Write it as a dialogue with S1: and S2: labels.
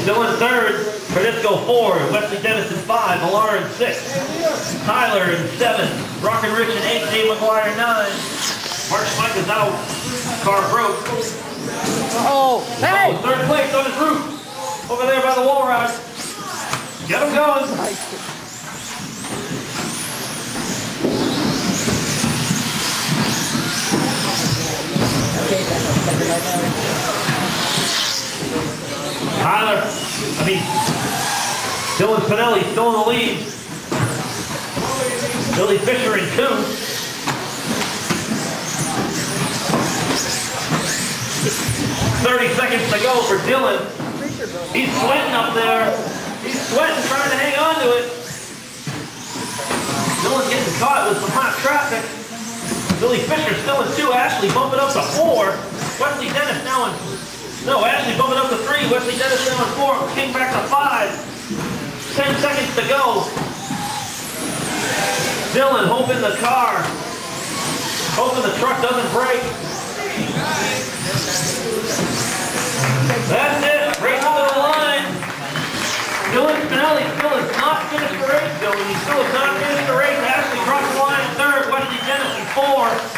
S1: Dylan third, Francisco 4, Wesley Dennis in 5, Millar in 6, Tyler in 7, Rock and Rich in 8, Dave McGuire 9, Mark Mike is out, car broke.
S2: Oh, hey!
S1: Oh, third place on his roof, over there by the wall rod. Get him going. Tyler, Dylan Spinelli still in the lead. Billy Fischer in 2. "30 seconds to go for Dylan. He's sweating up there. He's sweating, trying to hang on to it. Dylan's getting caught with some hot traffic. Billy Fischer still in 2. Ashley bumping up to 4. Wesley Dennis now in... No, Ashley bumping up to 3. Wesley Dennis now in 4. King back to 5. 10 seconds to go. Dylan hoping the truck doesn't break. That's it. Race to the line. Dylan Spinelli still has not finished the race. Dylan, he still has not finished the race. Ashley crossed the line in 3rd. Wesley Dennis in 4.